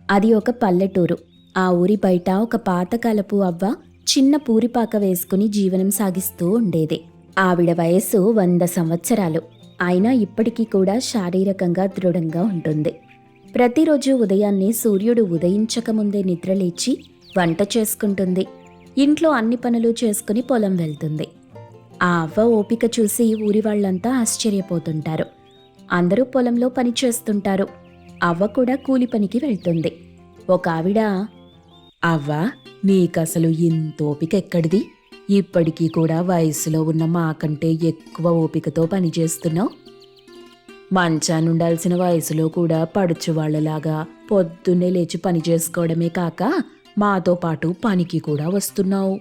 అది ఒక పల్లెటూరు. ఆ ఊరి బయట ఒక పాతకాలపు అవ్వ చిన్న పూరిపాక వేసుకుని జీవనం సాగిస్తూ ఉండేది. ఆవిడ వయస్సు 100 సంవత్సరాలు. అయినా ఇప్పటికీ కూడా శారీరకంగా దృఢంగా ఉంటుంది. ప్రతిరోజు ఉదయాన్నే సూర్యుడు ఉదయించకముందే నిద్రలేచి వంట చేసుకుంటుంది. ఇంట్లో అన్ని పనులు చేసుకుని పొలం వెళ్తుంది. ఆ అవ్వ ఓపిక చూసి ఊరి వాళ్ళంతా ఆశ్చర్యపోతుంటారు. అందరూ పొలంలో పని చేస్తుంటారు. అవ్వ కూడా కూలి పనికి వెళ్తుంది. ఒక ఆవిడ, అవ్వా, నీకసలు ఇంత ఓపిక ఎక్కడిది? ఇప్పటికీ కూడా వయసులో ఉన్న మాకంటే ఎక్కువ ఓపికతో పనిచేస్తున్నావు. మంచానుండాల్సిన వయసులో కూడా పడుచువాళ్లలాగా పొద్దున్నే లేచి పని చేసుకోవడమే కాక మాతో పాటు పనికి కూడా వస్తున్నావు.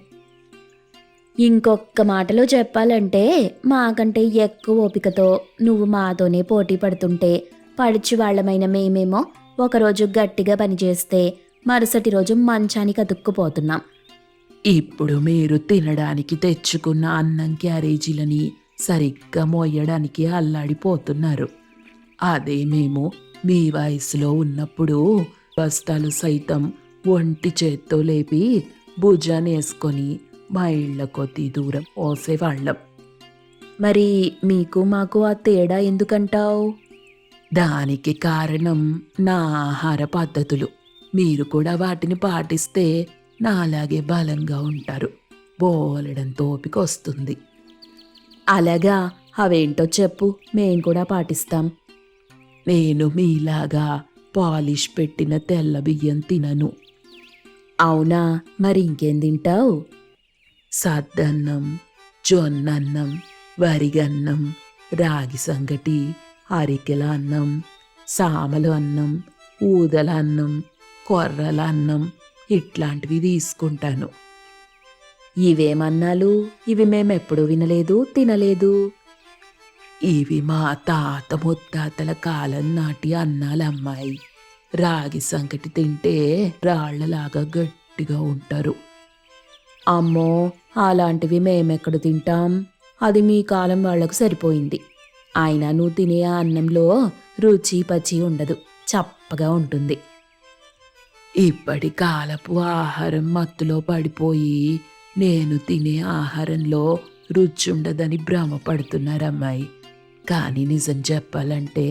ఇంకొక్క మాటలో చెప్పాలంటే మాకంటే ఎక్కువ ఓపికతో నువ్వు మాతోనే పోటీ పడుతుంటే పడుచువాళ్లమైన మేమేమో ఒకరోజు గట్టిగా పనిచేస్తే మరుసటి రోజు మంచానికి అతుక్కుపోతున్నాం. ఇప్పుడు మీరు తినడానికి తెచ్చుకున్న అన్నం క్యారేజీలని సరిగ్గా మోయడానికి అల్లాడిపోతున్నారు. అదే మేము మీ వయసులో ఉన్నప్పుడు బస్తాలు సైతం ఒంటి చేత్తో లేపి భుజానేసుకొని మైళ్ళ కొద్ది దూరం పోసేవాళ్ళం. మరి మీకు మాకు ఆ తేడా ఎందుకంటావు? దానికి కారణం నా ఆహార పద్ధతులు. మీరు కూడా వాటిని పాటిస్తే నాలాగే బలంగా ఉంటారు. బోలెడంత ఓపిక వస్తుంది. అలాగా, అవేంటో చెప్పు, మేం కూడా పాటిస్తాం. నేను మీలాగా పాలిష్ పెట్టిన తెల్ల బియ్యం తినను. అవునా, మరి ఇంకేం తింటావు? సద్దన్నం, జొన్నన్నం, వరిగన్నం, రాగి సంగటి, అరికెల అన్నం, సామలు అన్నం, ఊదల అన్నం, కొర్రల అన్నం ఇట్లాంటివి తీసుకుంటాను. ఇవేమన్నాలు? ఇవి మేమెప్పుడు వినలేదు, తినలేదు. ఇవి మా తాత ముత్తాతల కాలం నాటి అన్నాలమ్మాయి. రాగి సంగటి తింటే రాళ్లలాగా గట్టిగా ఉంటారు. అమ్మో, అలాంటివి మేమెక్కడ తింటాం? అది మీ కాలం వాళ్లకు సరిపోయింది. అయినా నువ్వు తినే ఆ అన్నంలో రుచి పచి ఉండదు, చప్పగా ఉంటుంది. ఇప్పటి కాలపు ఆహారం మత్తులో పడిపోయి నేను తినే ఆహారంలో రుచి ఉండదని భ్రమపడుతున్నారమ్మాయి. కానీ నిజం చెప్పాలంటే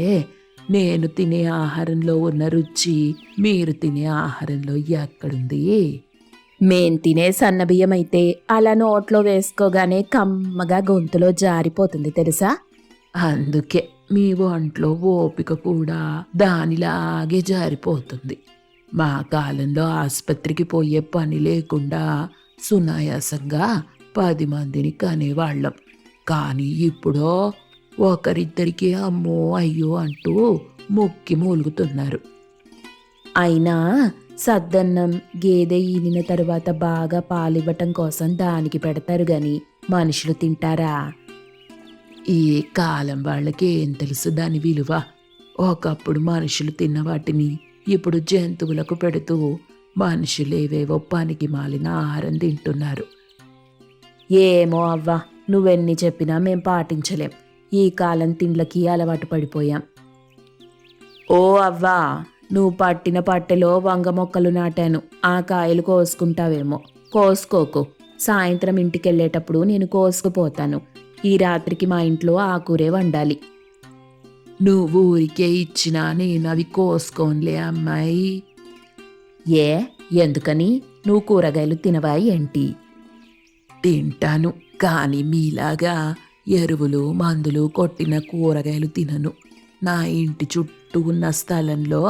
నేను తినే ఆహారంలో ఉన్న రుచి మీరు తినే ఆహారంలో ఎక్కడుంది? మేం తినే సన్నబియ్యం అయితే అలా నోట్లో వేసుకోగానే కమ్మగా గొంతులో జారిపోతుంది తెలుసా? అందుకే మీ ఒంట్లో ఓపిక కూడా దానిలాగే జారిపోతుంది. మా కాలంలో ఆసుపత్రికి పోయే పని లేకుండా సునాయాసంగా 10 మందిని కనేవాళ్ళం. కానీ ఇప్పుడు ఒకరిద్దరికి అమ్మో అయ్యో అంటూ ముక్కి మూలుగుతున్నారు. అయినా సద్దన్నం గేదె ఈనిన తరువాత బాగా పాలివ్వటం కోసం దానికి పెడతారు గాని మనుషులు తింటారా? ఈ కాలం వాళ్ళకి ఏం తెలుసు దాని విలువ? ఒకప్పుడు మనుషులు తిన్న వాటిని ఇప్పుడు జంతువులకు పెడుతూ మనుషులేవేవో పనికి మాలిన ఆహారం తింటున్నారు. ఏమో అవ్వా, నువ్వెన్ని చెప్పినా మేం పాటించలేం. ఈ కాలం తిండ్లకి అలవాటు పడిపోయాం. ఓ అవ్వా, నువ్వు పట్టిన పట్టెలో వంగ మొక్కలు నాటాను. ఆ కాయలు కోసుకుంటావేమో. కోసుకోకు. సాయంత్రం ఇంటికెళ్ళేటప్పుడు నేను కోసుకుపోతాను. ఈ రాత్రికి మా ఇంట్లో ఆకూరే వండాలి. నువ్వు ఊరికే ఇచ్చినా నేను అవి కోసుకోన్లే అమ్మాయి. ఏ, ఎందుకని? నువ్వు కూరగాయలు తినవా ఏంటి? తింటాను, కానీ మీలాగా ఎరువులు మందులు కొట్టిన కూరగాయలు తినను. నా ఇంటి చుట్టూ ఉన్న స్థలంలో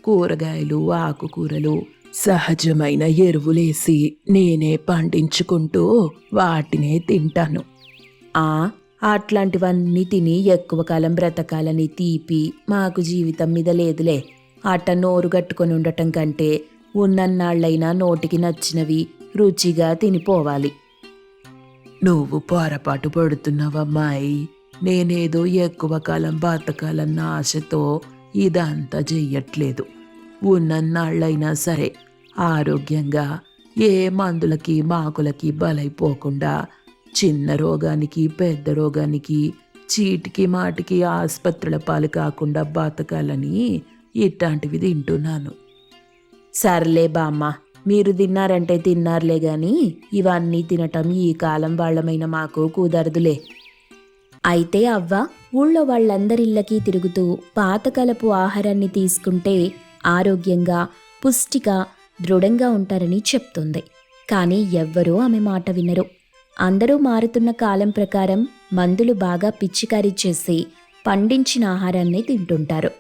కూరగాయలు ఆకుకూరలు సహజమైన ఎరువులేసి నేనే పండించుకుంటూ వాటినే తింటాను. అట్లాంటివన్నీ తిని ఎక్కువ కాలం బ్రతకాలని తీపి మాకు జీవితం మీద లేదులే. అట్ట నోరు గట్టుకొని ఉండటం కంటే ఉన్నన్నాళ్ళైనా నోటికి నచ్చినవి రుచిగా తినిపోవాలి. నువ్వు పొరపాటు పడుతున్నావమ్మాయి. నేనేదో ఎక్కువ కాలం బతకాలన్న ఆశతో ఇదంతా చెయ్యట్లేదు. ఉన్నన్నాళ్ళైనా సరే ఆరోగ్యంగా ఏ మందులకి మాకులకి బలైపోకుండా చిన్న రోగానికి పెద్ద రోగానికి చీటికి మాటికి ఆసుపత్రుల పాలు కాకుండా బతకాలని ఇట్లాంటివి తింటున్నాను. సర్లే బామ్మ, మీరు తిన్నారంటే తిన్నారులే గాని ఇవన్నీ తినటం ఈ కాలం వాళ్ళమైన మాకు కుదరదులే. అయితే అవ్వ ఊళ్ళో వాళ్ళందరిళ్ళకి తిరుగుతూ పాతకాలపు ఆహారాన్ని తీసుకుంటే ఆరోగ్యంగా, పుష్టిగా, దృఢంగా ఉంటారని చెప్తుంది. కానీ ఎవ్వరూ ఆమె మాట వినరు. అందరూ మారుతున్న కాలం ప్రకారం మందులు బాగా పిచికారీ చేసి పండించిన ఆహారాన్ని తింటుంటారు.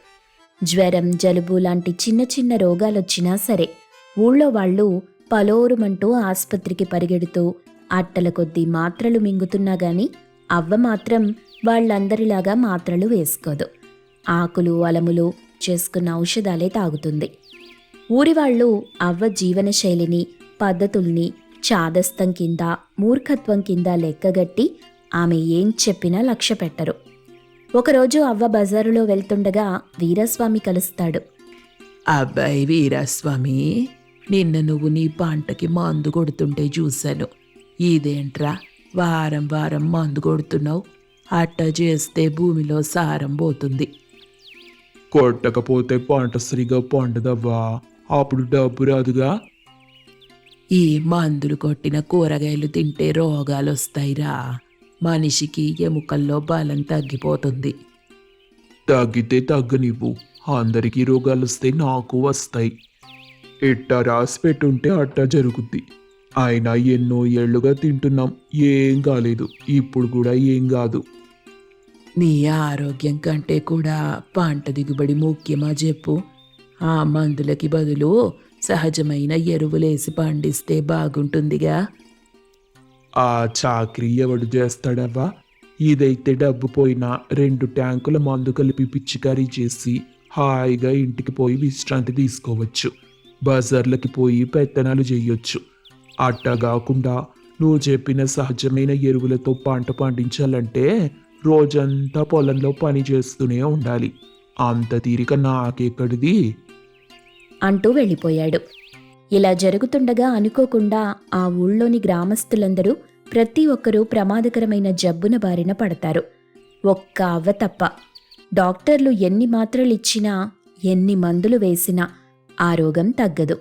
జ్వరం, జలుబు లాంటి చిన్న చిన్న రోగాలొచ్చినా సరే ఊళ్ళో వాళ్ళు పలోరుమంటూ ఆస్పత్రికి పరిగెడుతూ అట్టల కొద్దీ మాత్రలు మింగుతున్నా గాని అవ్వ మాత్రం వాళ్ళందరిలాగా మాత్రలు వేసుకోదు. ఆకులు, అలములు చేసుకున్న ఔషధాలే తాగుతుంది. ఊరివాళ్ళు అవ్వ జీవనశైలిని, పద్ధతుల్ని చాదస్తం కింద, మూర్ఖత్వం కింద లెక్కగట్టి ఆమె ఏం చెప్పినా లక్ష్య పెట్టరు. ఒకరోజు అవ్వ బజారులో వెళ్తుండగా వీరస్వామి కలుస్తాడు. అబ్బాయి వీరాస్వామి, నిన్న నువ్వు నీ పంటకి మందు కొడుతుంటే చూశాను. ఇదేంట్రా వారం వారం మందు కొడుతున్నావు? అట్ట చేస్తే భూమిలో సారం పోతుంది. కొట్టకపోతే పంట సరిగా పండదవ్వా, అప్పుడు డబ్బు రాదుగా. ఈ మందులు కొట్టిన కూరగాయలు తింటే రోగాలు వస్తాయిరా. మనిషికి ఎముకల్లో బలం తగ్గిపోతుంది. తగ్గితే తగ్గనివ్వు, అందరికీ రోగాలు వస్తే నాకు వస్తాయి. ఎట్టా రాసి పెట్టుంటే అట్టా జరుగుద్ది. అయినా ఎన్నో ఏళ్లుగా తింటున్నాం, ఏం కాలేదు. ఇప్పుడు కూడా ఏం కాదు. నీ ఆరోగ్యం కంటే కూడా పంట దిగుబడి ముఖ్యమా చెప్పు? ఆ మందులకి బదులు సహజమైన ఎరువులేసి పండిస్తే బాగుంటుందిగా. ఆ చాకరీ ఎవడు చేస్తాడవ్వా? ఇదైతే డబ్బు పోయినా 2 ట్యాంకుల మందు కలిపి పిచ్చికారీ చేసి హాయిగా ఇంటికి పోయి విశ్రాంతి తీసుకోవచ్చు. బజార్లకి పోయి పెత్తనాలు చేయొచ్చు. అట్టా కాకుండా నువ్వు చెప్పిన సహజమైన ఎరువులతో పంట పండించాలంటే రోజంతా పొలంలో పని చేస్తూనే ఉండాలి. అంత తీరిక నాకెక్కడిది? అంటూ వెళ్ళిపోయాడు. ఇలా జరుగుతుండగా అనుకోకుండా ఆ ఊళ్ళోని గ్రామస్తులందరూ ప్రతి ఒక్కరూ ప్రమాదకరమైన జబ్బున బారిన పడతారు. ఒక్క అవ్వ తప్ప. డాక్టర్లు ఎన్ని మాత్రలిచ్చినా, ఎన్ని మందులు వేసినా ఆ రోగం తగ్గదు.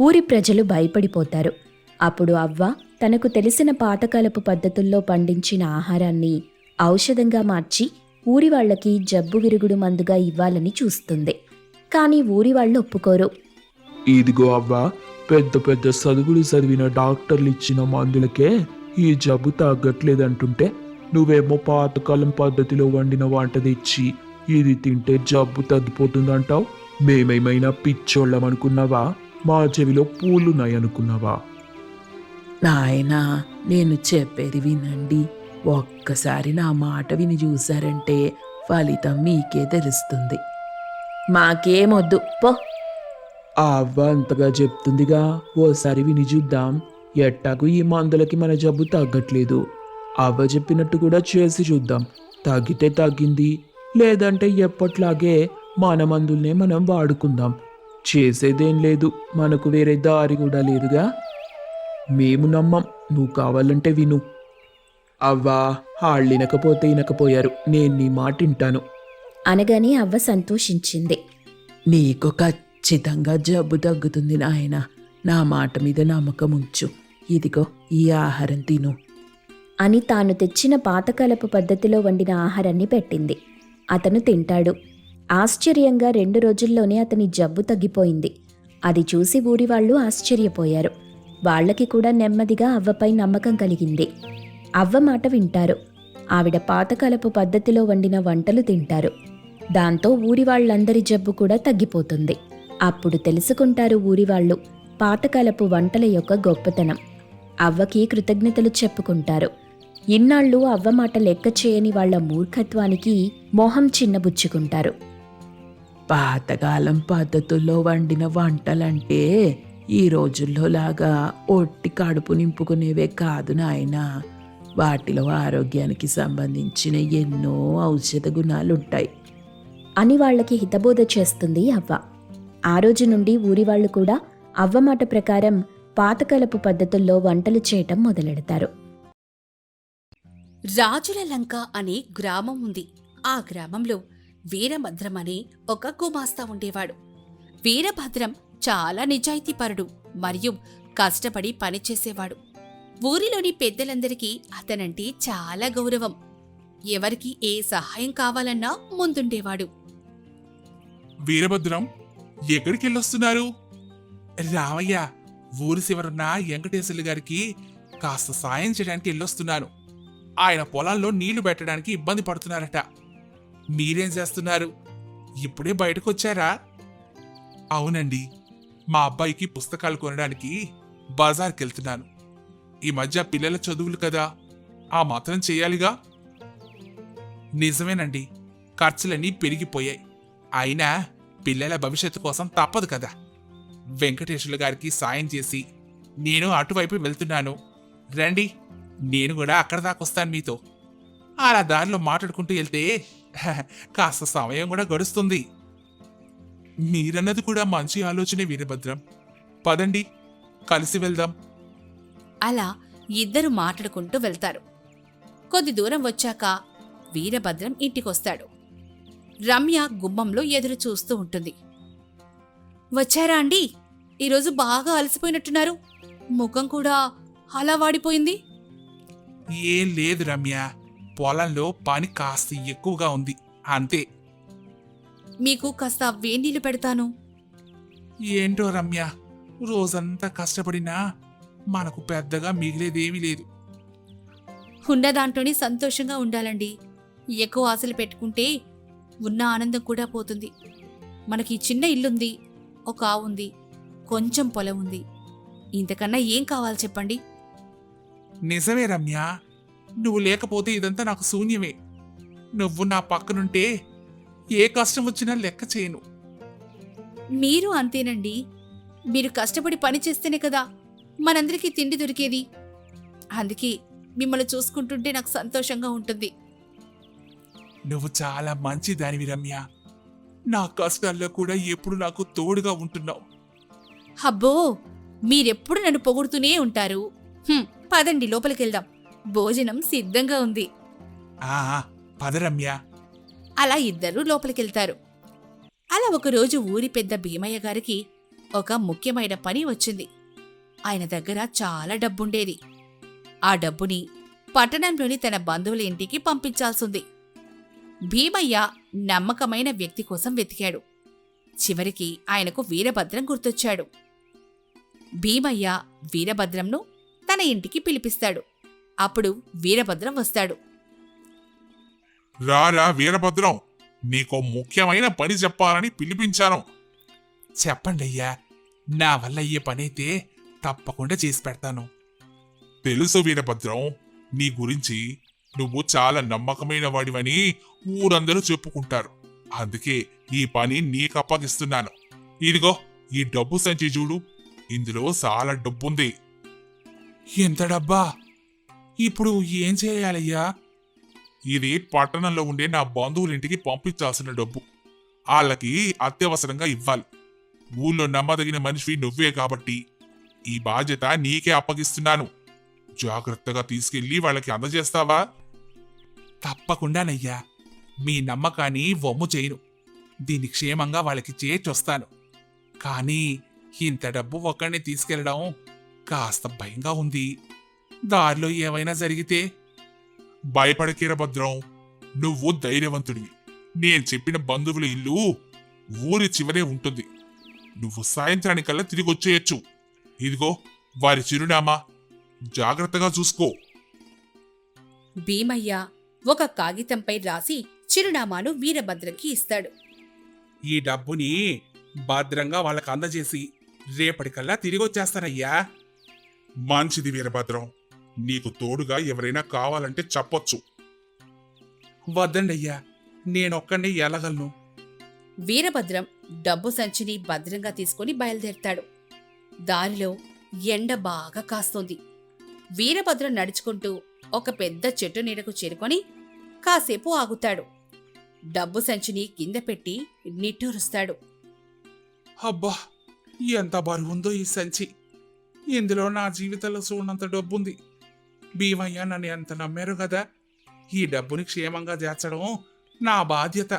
ఊరి ప్రజలు భయపడిపోతారు. అప్పుడు అవ్వ తనకు తెలిసిన పాతకాలపు పద్ధతుల్లో పండించిన ఆహారాన్ని ఔషధంగా మార్చి ఊరి వాళ్లకి జబ్బు విరుగుడు మందుగా ఇవ్వాలని చూస్తుంది. కానీ ఊరి వాళ్ళు ఒప్పుకోరు. ఇదిగో అవ్వా, పెద్ద పెద్ద చదువులు చదివిన డాక్టర్లు ఇచ్చిన మందులకే ఈ జబ్బు తగ్గట్లేదంటుంటే నువ్వేమో పాతకాలం పద్ధతిలో వండిన వంట తెచ్చి ఇది తింటే జబ్బు తగ్గిపోతుందంటావు. మేమేమైనా పిచ్చోళ్ళం అనుకున్నావా? మా చెవిలో పూలున్నాయనుకున్నావా? నాయనా, నేను చెప్పేది వినండి. ఒక్కసారి నా మాట విని చూశారంటే ఫలితం మీకే తెలుస్తుంది. మాకేమొద్దు పో. ఆ అవ్వ అంతగా చెప్తుందిగా, ఓసారి విని చూద్దాం. ఎట్టాకు ఈ మందులకి మన జబ్బు తగ్గట్లేదు. అవ్వ చెప్పినట్టు కూడా చేసి చూద్దాం. తగ్గితే తగ్గింది, లేదంటే ఎప్పట్లాగే మన మందుల్నే మనం వాడుకుందాం. చేసేదేం లేదు, మనకు వేరే దారి కూడా లేదుగా. మేము నమ్మం, నువ్వు కావాలంటే విను. అవ్వా, వాళ్ళు వినకపోతే వినకపోయారు, నేను నీ మాట వింటాను. అనగానే అవ్వ సంతోషించింది. నీకు ఖచ్చితంగా జబ్బు తగ్గుతుంది నాయనా. నా మాట మీద నమ్మకం ఉంచు. ఇదిగో ఈ ఆహారం తిను అని తాను తెచ్చిన పాతకాలపు పద్ధతిలో వండిన ఆహారాన్ని పెట్టింది. అతను తింటాడు. ఆశ్చర్యంగా 2 రోజుల్లోనే అతని జబ్బు తగ్గిపోయింది. అది చూసి ఊరివాళ్లు ఆశ్చర్యపోయారు. వాళ్లకి కూడా నెమ్మదిగా అవ్వపై నమ్మకం కలిగింది. అవ్వ మాట వింటారు. ఆవిడ పాతకాలపు పద్ధతిలో వండిన వంటలు తింటారు. దాంతో ఊరివాళ్లందరి జబ్బు కూడా తగ్గిపోతుంది. అప్పుడు తెలుసుకుంటారు ఊరివాళ్లు పాతకాలపు వంటల యొక్క గొప్పతనం. అవ్వకి కృతజ్ఞతలు చెప్పుకుంటారు. ఇన్నాళ్ళు అవ్వ మాట లెక్క చేయని వాళ్ల మూర్ఖత్వానికి మొహం చిన్నబుచ్చుకుంటారు. పాతకాలం పద్ధతుల్లో వండిన వంటలంటే ఈ రోజుల్లో లాగా ఒట్టి కడుపు నింపుకునేవే కాదు నాయనా. వాటిలో ఆరోగ్యానికి సంబంధించిన ఎన్నో ఔషధ గుణాలుంటాయి అని వాళ్లకి హితబోధ చేస్తుంది అవ్వ. ఆ రోజు నుండి ఊరివాళ్లు కూడా అవ్వ మాట ప్రకారం పాతకాలపు పద్ధతుల్లో వంటలు చేయటం మొదలెడతారు. రాజుల లంక అనే గ్రామం ఉంది. ఆ గ్రామంలో వీరభద్రం అనే ఒక గుమాస్తా ఉండేవాడు. వీరభద్రం చాలా నిజాయితీపరుడు మరియు కష్టపడి పనిచేసేవాడు. ఊరిలోని పెద్దలందరికీ అతనంటే చాలా గౌరవం. ఎవరికి ఏ సహాయం కావాలన్నా ముందుండేవాడు. వీరభద్రం, ఎక్కడికెళ్ళొస్తున్నారు? రామయ్య, ఊరి చివరున్న వెంకటేశ్వర్లు గారికి కాస్త సాయం చేయడానికి వెళ్ళొస్తున్నాను. ఆయన పొలాల్లో నీళ్లు పెట్టడానికి ఇబ్బంది పడుతున్నారట. మీరేం చేస్తున్నారు? ఇప్పుడే బయటకొచ్చారా? అవునండి, మా అబ్బాయికి పుస్తకాలు కొనడానికి బజార్కి వెళ్తున్నాను. ఈ మధ్య పిల్లల చదువులు కదా, ఆ మాత్రం చెయ్యాలిగా. నిజమేనండి, ఖర్చులన్నీ పెరిగిపోయాయి. అయినా పిల్లల భవిష్యత్తు కోసం తప్పదు కదా. వెంకటేశ్వర్లు గారికి సాయం చేసి నేను అటువైపు వెళ్తున్నాను. రండి, నేను కూడా అక్కడ దాకొస్తాను మీతో. అలా దారిలో మాట్లాడుకుంటూ వెళ్తే కాస్త సమయం కూడా గడుస్తుంది. మీరన్నది కూడా మంచి ఆలోచనే వీరభద్రం. పదండి, కలిసి వెళ్దాం. అలా ఇద్దరు మాట్లాడుకుంటూ వెళ్తారు. కొద్ది దూరం వచ్చాక వీరభద్రం ఇంటికొస్తాడు. రమ్య గుమ్మంలో ఎదురు చూస్తూ ఉంటుంది. వచ్చారా అండి? ఈరోజు బాగా అలసిపోయినట్టున్నారు. ముఖం కూడా అలా వాడిపోయింది. ఏం లేదు రమ్య, పొలంలో పని కాస్త ఎక్కువగా ఉంది, అంతే. మీకు కాస్త వేన్నీళ్లు పెడతాను. ఏంటో రమ్య, రోజంతా కష్టపడినా మనకు పెద్దగా మిగిలేదేమీ లేదు. ఉన్న దాంట్లోనే సంతోషంగా ఉండాలండి. ఎక్కువ ఆశలు పెట్టుకుంటే ఉన్న ఆనందం కూడా పోతుంది. మనకి చిన్న ఇల్లుంది, ఒక ఆవుంది, కొంచెం పొలం ఉంది. ఇంతకన్నా ఏం కావాలి చెప్పండి? నిజమే రమ్య, నువ్వు లేకపోతే ఇదంతా నాకు శూన్యమే. నువ్వు నా పక్కనుంటే ఏ కష్టం వచ్చినా లెక్క చేయను. మీరు అంతేనండి. మీరు కష్టపడి పని చేస్తేనే కదా మనందరికీ తిండి దొరికేది. అందుకే మిమ్మల్ని చూసుకుంటుంటే నాకు సంతోషంగా ఉంటుంది. నువ్వు చాలా మంచి దానివి రమ్య. నా కష్టాల్లో కూడా ఎప్పుడు నాకు తోడుగా ఉంటున్నావు. అబ్బో, మీరెప్పుడు నన్ను పొగుడుతూనే ఉంటారు. పదండి, లోపలికెళ్దాం. భోజనం సిద్ధంగా ఉంది. ఆ, పద రమ్య. అలా ఇద్దరూ లోపలికెళ్తారు. అలా ఒకరోజు ఊరి పెద్ద భీమయ్య గారికి ఒక ముఖ్యమైన పని వచ్చింది. ఆయన దగ్గర చాలా డబ్బుండేది. ఆ డబ్బుని పట్టణంలోని తన బంధువుల ఇంటికి పంపించాల్సింది. భీమయ్య నమ్మకమైన వ్యక్తి కోసం వెతికాడు. చివరికి ఆయనకు వీరభద్రం గుర్తొచ్చాడు. భీమయ్య వీరభద్రంను తన ఇంటికి పిలిపిస్తాడు. అప్పుడు వీరభద్రం వస్తాడు. రారా వీరభద్రం, నీకో ముఖ్యమైన పని చెప్పాలని పిలిపించాను. చెప్పండి అయ్యా, నా వల్ల అయ్యే పనైతే తప్పకుండా చేసి పెడతాను. తెలుసు వీరభద్రం, నీ గురించి నువ్వు చాలా నమ్మకమైన వాడివని ఊరందరూ చెప్పుకుంటారు. అందుకే ఈ పని నీకు అప్పగిస్తున్నాను. ఇదిగో ఈ డబ్బు సంచి చూడు, ఇందులో చాలా డబ్బుంది. ఎంత డబ్బా? ఇప్పుడు ఏం చేయాలయ్యా? ఇది పట్టణంలో ఉండే నా బంధువులింటికి పంపించాల్సిన డబ్బు. వాళ్ళకి అత్యవసరంగా ఇవ్వాలి. ఊళ్ళో నమ్మదగిన మనిషి నువ్వే కాబట్టి ఈ బాధ్యత నీకే అప్పగిస్తున్నాను. జాగ్రత్తగా తీసుకెళ్లి వాళ్ళకి అందజేస్తావా? తప్పకుండానయ్యా, మీ నమ్మకాన్ని వమ్ము చేయను. దీన్ని క్షేమంగా వాళ్ళకి చేర్చొస్తాను. కానీ ఇంత డబ్బు ఒక్కడిని తీసుకెళ్లడం కాస్త భయంగా ఉంది. దారిలో ఏమైనా జరిగితే? భయపడకీరభద్రం, నువ్వు ధైర్యవంతుడివి. నేను చెప్పిన బంధువుల ఇల్లు ఊరి చివరే ఉంటుంది. నువ్వు సాయంత్రానికల్లా తిరిగి వచ్చేయచ్చు. ఇదిగో వారి చిరునామా, జాగ్రత్తగా చూసుకో. భీమయ్య ఒక కాగితంపై రాసి చిరునామాను వీరభద్రంకి ఇస్తాడు. ఈ డబ్బుని భద్రంగా వాళ్ళకి అందజేసి రేపటికల్లా తిరిగి వచ్చేస్తానయ్యా. మంచిది వీరభద్రం, నీకు తోడుగా ఎవరైనా కావాలంటే చెప్పొచ్చు. వద్దండయ్యా, నేనొక్కడిని ఎలాగలను. వీరభద్రం డబ్బు సంచిని భద్రంగా తీసుకుని బయలుదేరతాడు. దారిలో ఎండ బాగా కాస్తోంది. వీరభద్రం నడుచుకుంటూ ఒక పెద్ద చెట్టు నీడకు చేరుకొని కాసేపు ఆగుతాడు. డబ్బు సంచిని కింద పెట్టి నిట్టూరుస్తాడు. అబ్బా, ఎంత బరువుందో ఈ సంచి. ఇందులో నా జీవితంలో చూడనంత డబ్బుంది. భీమయ్య నన్ను ఎంత నమ్మారు కదా. ఈ డబ్బుని క్షేమంగా చేర్చడం నా బాధ్యత.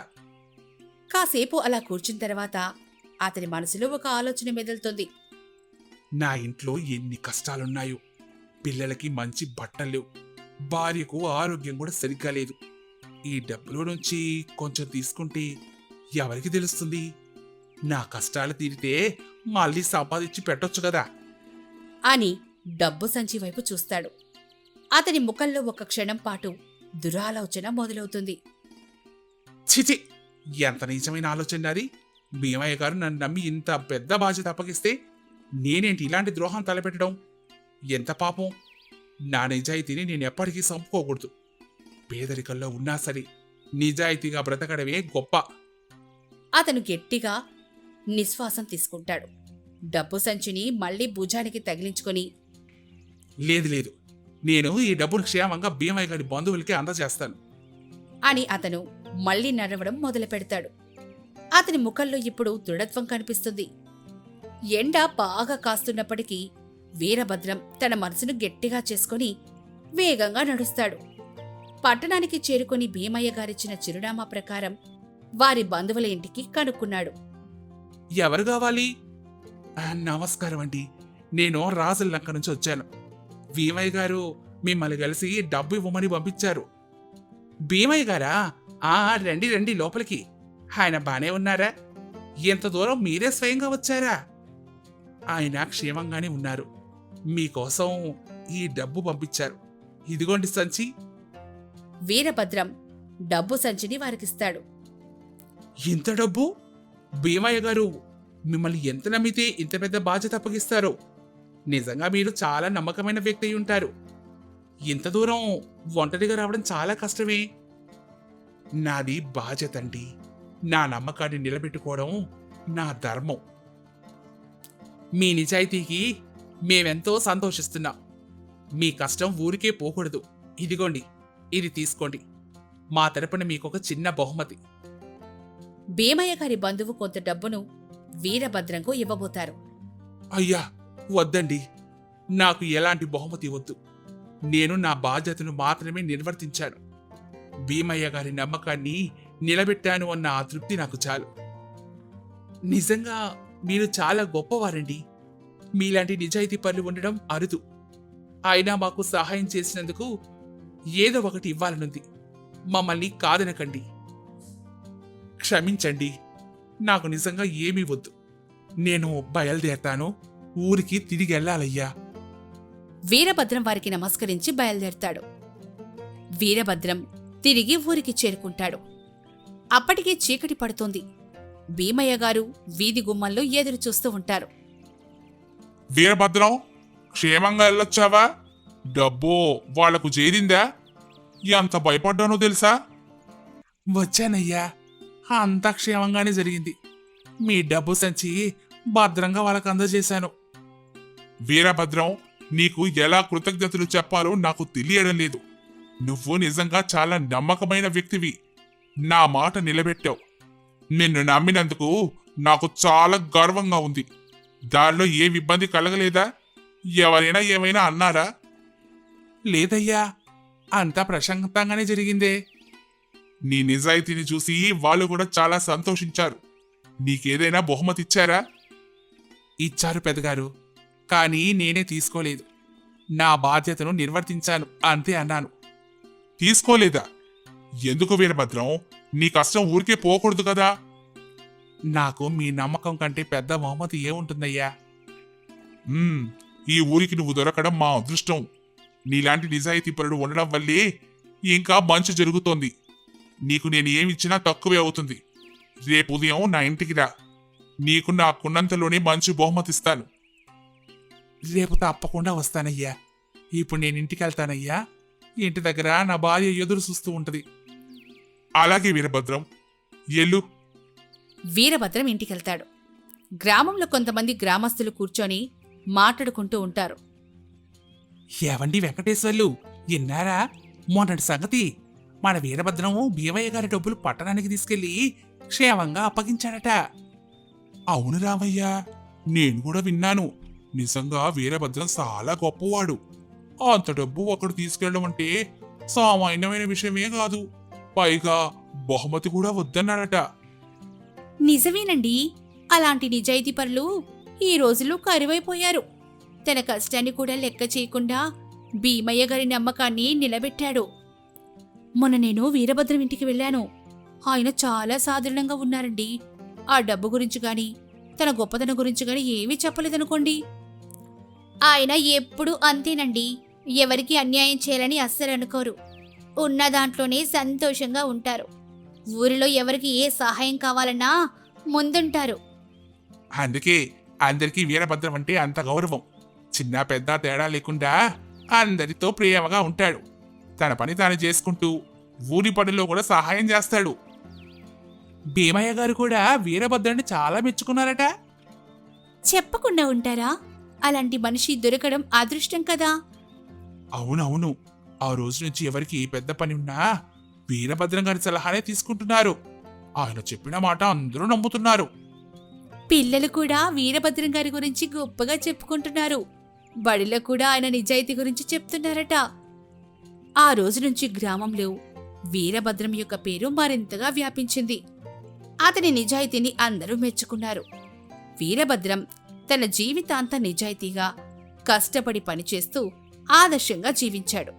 కాసేపు అలా కూర్చున్న తర్వాత అతని మనసులో ఒక ఆలోచన మెదులుతుంది. నా ఇంట్లో ఎన్ని కష్టాలున్నాయో. పిల్లలకి మంచి బట్టలు లేవు, భార్యకు ఆరోగ్యం కూడా సరిగ్గా లేదు. ఈ డబ్బులో నుంచి కొంచెం తీసుకుంటే ఎవరికి తెలుస్తుంది? నా కష్టాలు తీరితే మళ్ళీ సంపాదించి పెట్టొచ్చు కదా. అని డబ్బు సంచి వైపు చూస్తాడు. అతని ముఖంలో ఒక క్షణం పాటు దురాలోచన మొదలవుతుంది. చిచి, ఎంత నీచమైన ఆలోచన అది. భీమయ్య గారు నన్ను నమ్మి ఇంత పెద్ద బాధ్యత అప్పగిస్తే నేనేంటి ఇలాంటి ద్రోహం తలపెట్టడం? ఎంత పాపం! నా నిజాయితీని నేను ఎప్పటికీ చంపుకోకూడదు. పేదరికంలో ఉన్నా సరే నిజాయితీగా బ్రతకడమే గొప్ప. అతను గట్టిగా నిశ్వాసం తీసుకుంటాడు. డబ్బు సంచిని మళ్లీ భుజానికి తగిలించుకొని, లేదు లేదు, నేను ఈ డబ్బును క్షేమంగా భీమయ్య గారి బంధువులకి అందజేస్తాను అని అతను మళ్లీ నడవడం మొదలుపెడతాడు. అతని ముఖంలో ఇప్పుడు దృఢత్వం కనిపిస్తుంది. ఎండ బాగా కాస్తున్నప్పటికీ వీరభద్రం తన మనసును గట్టిగా చేసుకుని వేగంగా నడుస్తాడు. పట్టణానికి చేరుకుని భీమయ్య గారిచ్చిన చిరునామా ప్రకారం వారి బంధువుల ఇంటికి కనుక్కున్నాడు. ఎవరు కావాలి? నమస్కారం అండి, నేను రాజులంక నుంచి వచ్చాను. భీమయ్య గారు మిమ్మల్ని కలిసి డబ్బు ఇవ్వమని పంపించారు. భీమయ్య గారా? రండి రండి లోపలికి. ఆయన బానే ఉన్నారా? ఎంత దూరం మీరే స్వయంగా వచ్చారా? ఆయన క్షేమంగానే ఉన్నారు. మీకోసం ఈ డబ్బు పంపించారు. ఇదిగోండి సంచి. వీరభద్రం డబ్బు సంచిని వారికిస్తాడు. ఇంత డబ్బు? భీమయ్య గారు మిమ్మల్ని ఎంత నమ్మితే ఇంత పెద్ద బాధ్యత అప్పగిస్తారు? నిజంగా మీరు చాలా నమ్మకమైన వ్యక్తి అయి ఉంటారు. ఇంత దూరం ఒంటరిగా రావడం చాలా కష్టమే. నాది బాధ్యత అండి. నా నమ్మకాన్ని నిలబెట్టుకోవడం నా ధర్మం. మీ నిజాయితీకి మేమెంతో సంతోషిస్తున్నాం. మీ కష్టం ఊరికే పోకూడదు. ఇదిగోండి, ఇది తీసుకోండి. మా తరపున మీకొక చిన్న బహుమతి. భీమయ్య గారి బంధువు కొంత డబ్బును వీరభద్రంకు ఇవ్వబోతారు. అయ్యా, వద్దండి. నాకు ఎలాంటి బహుమతి వద్దు. నేను నా బాధ్యతను మాత్రమే నిర్వర్తించాను. భీమయ్య గారి నమ్మకాన్ని నిలబెట్టాను అన్న ఆ తృప్తి నాకు చాలు. నిజంగా మీరు చాలా గొప్పవారండి. మీలాంటి నిజాయితీ పనులు ఉండడం అరుదు. అయినా మాకు సహాయం చేసినందుకు ఏదో ఒకటి ఇవ్వాలనుంది. మమ్మల్ని కాదనకండి. క్షమించండి, నాకు నిజంగా ఏమీ వద్దు. నేను బయలుదేరతాను. ఊరికి తిరిగి వెళ్ళాలయ్యా. వీరభద్రం వారికి నమస్కరించి బయలుదేరతాడు. వీరభద్రం తిరిగి ఊరికి చేరుకుంటాడు. అప్పటికే చీకటి పడుతోంది. భీమయ్య గారు వీధి గుమ్మంలో ఎదురు చూస్తూ ఉంటారు. వీరభద్రం, క్షేమంగా వెళ్ళొచ్చావా? డబ్బు వాళ్లకు చేరిందా? ఎంత భయపడ్డానో తెలుసా? వచ్చానయ్యా, అంతా క్షేమంగానే జరిగింది. మీ డబ్బు సంచి భద్రంగా వాళ్ళకు అందజేశాను. వీరభద్రం, నీకు ఎలా కృతజ్ఞతలు చెప్పాలో నాకు తెలియడం లేదు. నువ్వు నిజంగా చాలా నమ్మకమైన వ్యక్తివి. నా మాట నిలబెట్టావు. నిన్ను నమ్మినందుకు నాకు చాలా గర్వంగా ఉంది. దానిలో ఏ ఇబ్బంది కలగలేదా? ఎవరైనా ఏమైనా అన్నారా? లేదయ్యా, అంతా ప్రశాంతంగానే జరిగిందే. నీ నిజాయితీని చూసి వాళ్ళు కూడా చాలా సంతోషించారు. నీకేదైనా బహుమతి ఇచ్చారా? ఇచ్చారు పెద్దగారు, కానీ నేనే తీసుకోలేదు. నా బాధ్యతను నిర్వర్తించాను అంతే అన్నాను. తీసుకోలేదా? ఎందుకు వీరభద్రం? నీ కష్టం ఊరికే పోకూడదు కదా. నాకు మీ నమ్మకం కంటే పెద్ద బహుమతి ఏముంటుందయ్యా? ఈ ఊరికి నువ్వు దొరకడం మా అదృష్టం. నీలాంటి నిజాయితీ పరుడు ఉండడం వల్లే ఇంకా మంచి జరుగుతోంది. నీకు నేను ఏమిచ్చినా తక్కువే అవుతుంది. రేపు ఉదయం నా ఇంటికి రా. నీకు నాకున్నంతలోనే మంచి బహుమతిస్తాను. రేపు తప్పకుండా వస్తానయ్యా. ఇప్పుడు నేను ఇంటికి వెళ్తానయ్యా. ఇంటి దగ్గర నా భార్య ఎదురు చూస్తూ ఉంటది. అలాగే వీరభద్రం, ఎల్లు. వీరభద్రం ఇంటికెళ్తాడు. గ్రామంలో కొంతమంది గ్రామస్తులు కూర్చొని మాట్లాడుకుంటూ ఉంటారు. ఏవండి వెంకటేశ్వర్లు, విన్నారా మొన్నటి సంగతి? మన వీరభద్రం భీమయ్య గారి డబ్బులు పట్టణానికి తీసుకెళ్లి క్షేమంగా అప్పగించాడట. అవును రామయ్య, నేను కూడా విన్నాను. నిజంగా వీరభద్రం చాలా గొప్పవాడు. అంత డబ్బు ఒకడు తీసుకెళ్ళడం అంటే సామాన్యమైన విషయమే కాదు. పైగా బహుమతి కూడా వద్దన్నాడట. నిజమేనండి, అలాంటి నిజాయితీపరులు ఈ రోజుల్లో కరువైపోయారు. తన కష్టాన్ని కూడా లెక్క చేయకుండా భీమయ్య గారి నమ్మకాన్ని నిలబెట్టాడు. మొన్న నేను వీరభద్రం ఇంటికి వెళ్ళాను. ఆయన చాలా సాధారణంగా ఉన్నారండి. ఆ డబ్బు గురించి గాని తన గొప్పతనం గురించి గాని ఏమీ చెప్పలేదనుకోండి. ఆయన ఎప్పుడూ అంతేనండి. ఎవరికి అన్యాయం చేయాలని అస్సలు అనుకోరు. ఉన్న దాంట్లోనే సంతోషంగా ఉంటారు. ఊరిలో ఎవరికి ఏ సహాయం కావాలన్నా ముందుంటారు. అందుకే అందరికీ వీరభద్రం అంటే అంత గౌరవం. చిన్న పెద్ద తేడా లేకుండా అందరితో ప్రేమగా ఉంటాడు. తన పని తాను చేసుకుంటూ ఊరి పనిలో కూడా సహాయం చేస్తాడు. భీమయ్య గారు కూడా వీరభద్రుడిని చాలా మెచ్చుకున్నారట. చెప్పకుండా ఉంటారా? అలాంటి మనిషి దొరకడం అదృష్టం కదా. అవునవును. ఆ రోజు నుంచి ఎవరికి ఏ పెద్ద పని ఉన్నా వీరభద్రం గారి సలహానే తీసుకుంటున్నారు. ఆయన చెప్పిన మాట అందరూ నమ్ముతున్నారు. పిల్లలు కూడా వీరభద్రం గారి గురించి గొప్పగా చెప్పుకుంటున్నారు. బడిలో కూడా ఆయన నిజాయితీ గురించి చెప్తున్నారట. ఆ రోజు నుంచి గ్రామంలో వీరభద్రం యొక్క పేరు మరింతగా వ్యాపించింది. అతని నిజాయితీని అందరూ మెచ్చుకున్నారు. వీరభద్రం తన జీవితాంతం నిజాయితీగా కష్టపడి పనిచేస్తూ ఆదర్శంగా జీవించాడు.